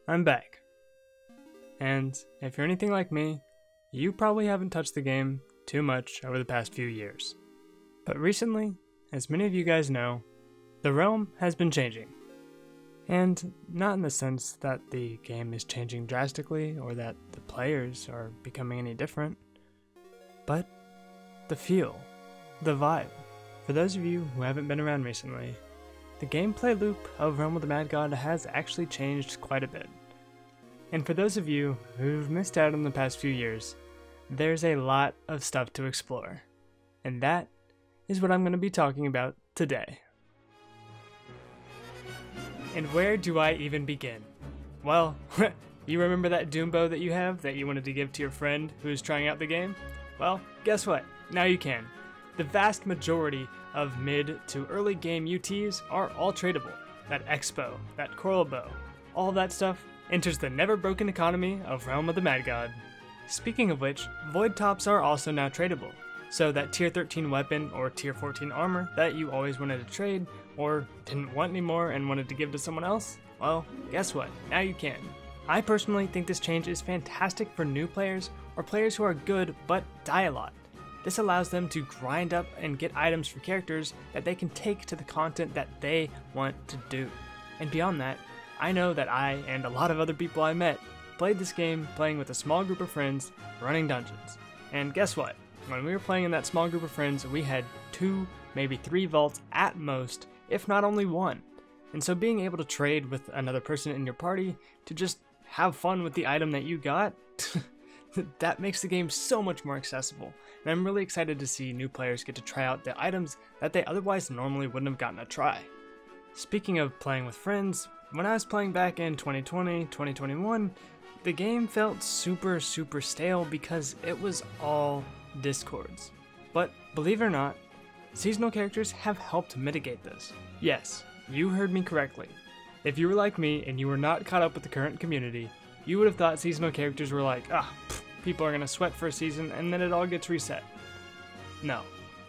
I'm back. And if you're anything like me, you probably haven't touched the game too much over the past few years. But recently, as many of you guys know, the realm has been changing. And not in the sense that the game is changing drastically or that the players are becoming any different, but the feel, the vibe. For those of you who haven't been around recently, the gameplay loop of Realm of the Mad God has actually changed quite a bit. And for those of you who've missed out on the past few years, there's a lot of stuff to explore. And that is what I'm going to be talking about today. And where do I even begin? Well, you remember that Doombow that you have that you wanted to give to your friend who's trying out the game? Well, guess what? Now you can. The vast majority of mid to early game UTs are all tradable. That Expo, that Coral Bow, all that stuff enters the never broken economy of Realm of the Mad God. Speaking of which, Void Tops are also now tradable. So that tier 13 weapon or tier 14 armor that you always wanted to trade or didn't want anymore and wanted to give to someone else, well, guess what? Now you can. I personally think this change is fantastic for new players or players who are good but die a lot. This allows them to grind up and get items for characters that they can take to the content that they want to do. And beyond that, I know that I and a lot of other people I met played this game playing with a small group of friends running dungeons. And guess what? When we were playing in that small group of friends, we had 2, maybe 3 vaults at most, if not only 1. And so being able to trade with another person in your party to just have fun with the item that you got, that makes the game so much more accessible. And I'm really excited to see new players get to try out the items that they otherwise normally wouldn't have gotten a try. Speaking of playing with friends, when I was playing back in 2020, 2021, the game felt super stale because it was all discords. But believe it or not, seasonal characters have helped mitigate this. Yes, you heard me correctly. If you were like me and you were not caught up with the current community, you would have thought seasonal characters were like, people are gonna sweat for a season and then it all gets reset. No,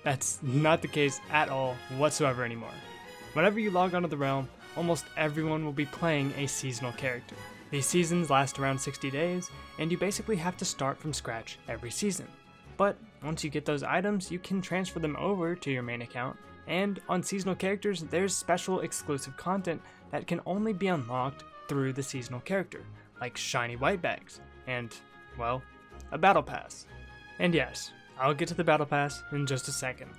that's not the case at all whatsoever anymore. Whenever you log onto the realm, almost everyone will be playing a seasonal character. These seasons last around 60 days, and you basically have to start from scratch every season. But once you get those items, you can transfer them over to your main account, and on seasonal characters, there's special exclusive content that can only be unlocked through the seasonal character, like shiny white bags, and, well, a battle pass. And yes, I'll get to the battle pass in just a second.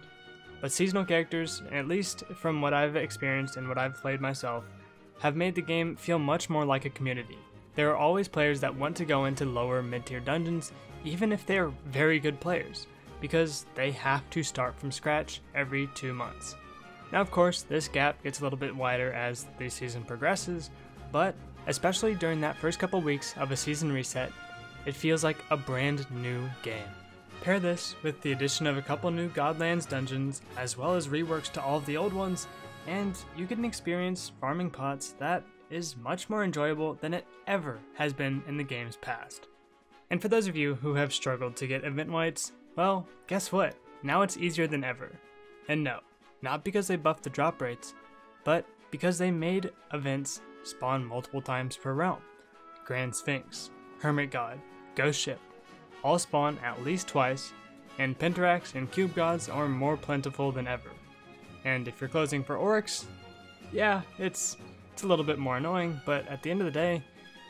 But seasonal characters, at least from what I've experienced and what I've played myself, have made the game feel much more like a community. There are always players that want to go into lower mid-tier dungeons, even if they're very good players, because they have to start from scratch every 2 months. Now of course, this gap gets a little bit wider as the season progresses, but especially during that first couple weeks of a season reset, it feels like a brand new game. Pair this with the addition of a couple new Godlands dungeons, as well as reworks to all of the old ones, and you get an experience farming pots that is much more enjoyable than it ever has been in the game's past. And for those of you who have struggled to get event whites, well, guess what? Now it's easier than ever. And no, not because they buffed the drop rates, but because they made events spawn multiple times per realm. Grand Sphinx, Hermit God, Ghost Ship, all spawn at least twice, and Pentarax and Cube Gods are more plentiful than ever. And if you're closing for Oryx, yeah, it's a little bit more annoying, but at the end of the day,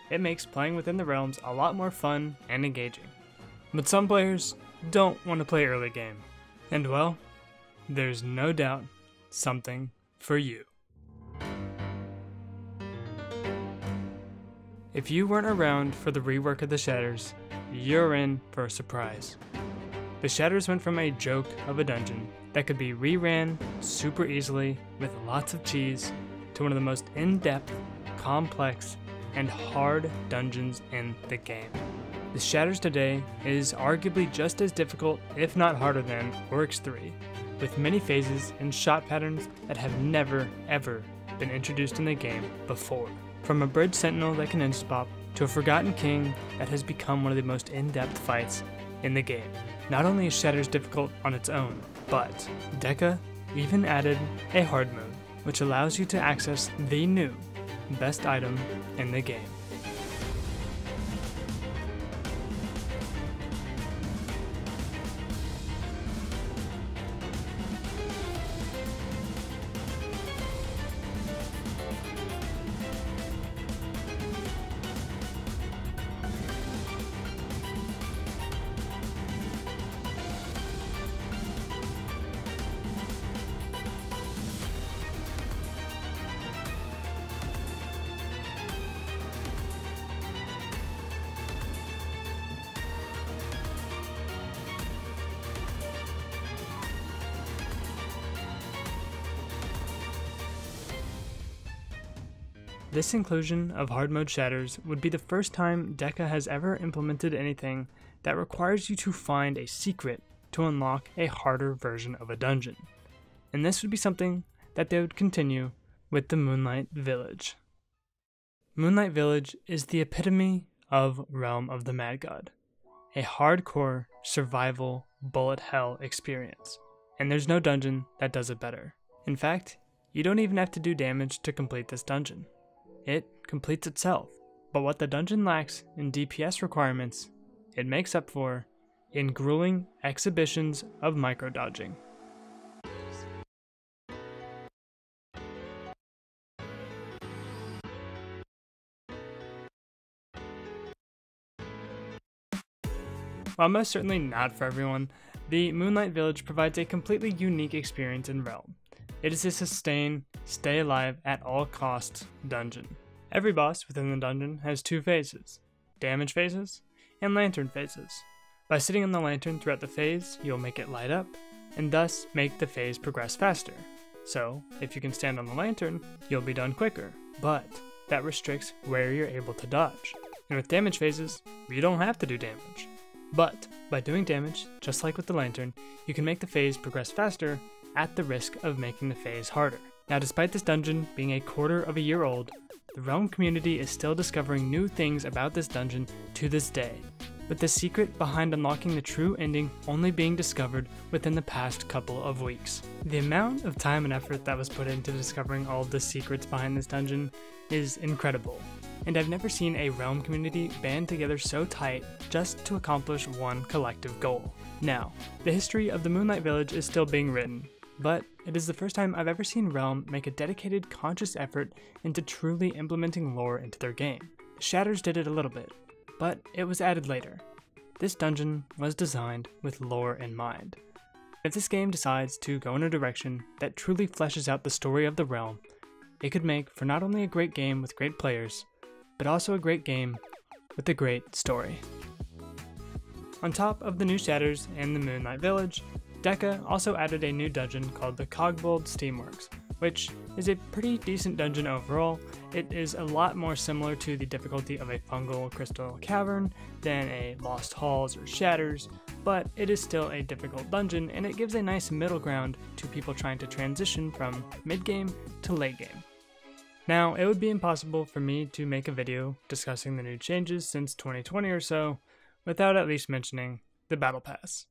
it makes playing within the realms a lot more fun and engaging. But some players don't want to play early game, and well, there's no doubt something for you. If you weren't around for the rework of the Shatters, you're in for a surprise. The Shatters went from a joke of a dungeon that could be reran super easily with lots of cheese to one of the most in-depth, complex, and hard dungeons in the game. The Shatters today is arguably just as difficult, if not harder than, Oryx 3, with many phases and shot patterns that have never, ever been introduced in the game before. From a bridge sentinel that can insta-pop, to a forgotten king that has become one of the most in-depth fights in the game. Not only is Shatters difficult on its own, but Deca even added a hard mode, which allows you to access the new best item in the game, This inclusion of hard mode shatters would be the first time Deca has ever implemented anything that requires you to find a secret to unlock a harder version of a dungeon. And this would be something that they would continue with the Moonlight Village. Moonlight Village is the epitome of Realm of the Mad God, a hardcore survival bullet hell experience, and there's no dungeon that does it better. In fact, you don't even have to do damage to complete this dungeon. It completes itself, but what the dungeon lacks in DPS requirements, it makes up for in grueling exhibitions of micro-dodging. While most certainly not for everyone, the Moonlight Village provides a completely unique experience in Realm. It is a sustain, stay alive at all costs dungeon. Every boss within the dungeon has two phases, damage phases and lantern phases. By sitting on the lantern throughout the phase, you'll make it light up, and thus make the phase progress faster. So, if you can stand on the lantern, you'll be done quicker, but that restricts where you're able to dodge. And with damage phases, you don't have to do damage. But by doing damage, just like with the lantern, you can make the phase progress faster at the risk of making the phase harder. Now, despite this dungeon being a quarter of a year old, the Realm community is still discovering new things about this dungeon to this day, with the secret behind unlocking the true ending only being discovered within the past couple of weeks. The amount of time and effort that was put into discovering all of the secrets behind this dungeon is incredible, and I've never seen a Realm community band together so tight just to accomplish one collective goal. Now, the history of the Moonlight Village is still being written, but it is the first time I've ever seen Realm make a dedicated, conscious effort into truly implementing lore into their game. Shatters did it a little bit, but it was added later. This dungeon was designed with lore in mind. If this game decides to go in a direction that truly fleshes out the story of the Realm, it could make for not only a great game with great players, but also a great game with a great story. On top of the new Shatters and the Moonlight Village, Deca also added a new dungeon called the Cogbold Steamworks, which is a pretty decent dungeon overall. It is a lot more similar to the difficulty of a fungal crystal cavern than a Lost Halls or Shatters, but it is still a difficult dungeon, and it gives a nice middle ground to people trying to transition from mid-game to late game. Now, it would be impossible for me to make a video discussing the new changes since 2020 or so without at least mentioning the Battle Pass.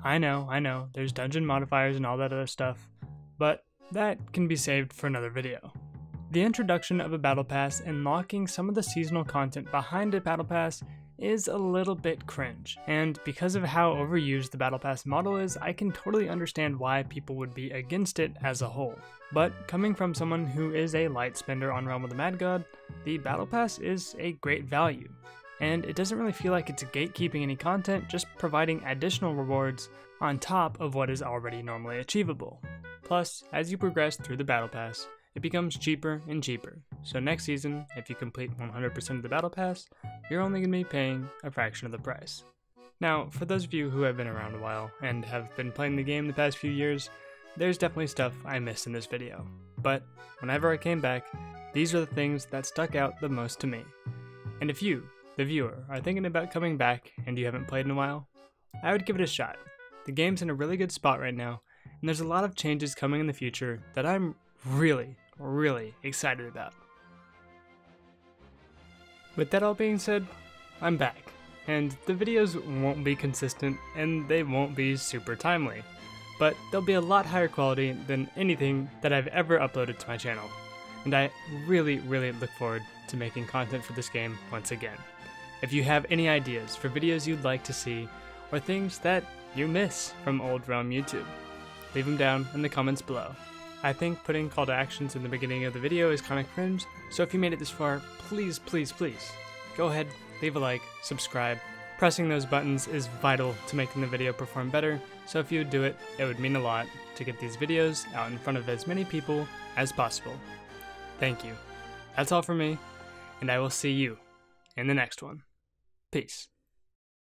I know, there's dungeon modifiers and all that other stuff, but that can be saved for another video. The introduction of a Battle Pass and locking some of the seasonal content behind a Battle Pass is a little bit cringe, and because of how overused the Battle Pass model is, I can totally understand why people would be against it as a whole. But coming from someone who is a light spender on Realm of the Mad God, the Battle Pass is a great value, and it doesn't really feel like it's gatekeeping any content, just providing additional rewards on top of what is already normally achievable. Plus, as you progress through the Battle Pass, it becomes cheaper and cheaper, so next season, if you complete 100% of the Battle Pass, you're only going to be paying a fraction of the price. Now, for those of you who have been around a while and have been playing the game the past few years, there's definitely stuff I missed in this video, but whenever I came back, these are the things that stuck out the most to me. And if you, the viewer, are thinking about coming back and you haven't played in a while, I would give it a shot. The game's in a really good spot right now, and there's a lot of changes coming in the future that I'm really excited about. With that all being said, I'm back, and the videos won't be consistent and they won't be super timely, but they'll be a lot higher quality than anything that I've ever uploaded to my channel, and I really look forward to making content for this game once again. If you have any ideas for videos you'd like to see, or things that you miss from old Realm YouTube, leave them down in the comments below. I think putting call to actions in the beginning of the video is kind of cringe, so if you made it this far, please, go ahead, leave a like, subscribe. Pressing those buttons is vital to making the video perform better, so if you would do it, it would mean a lot to get these videos out in front of as many people as possible. Thank you. That's all for me, and I will see you in the next one. Peace.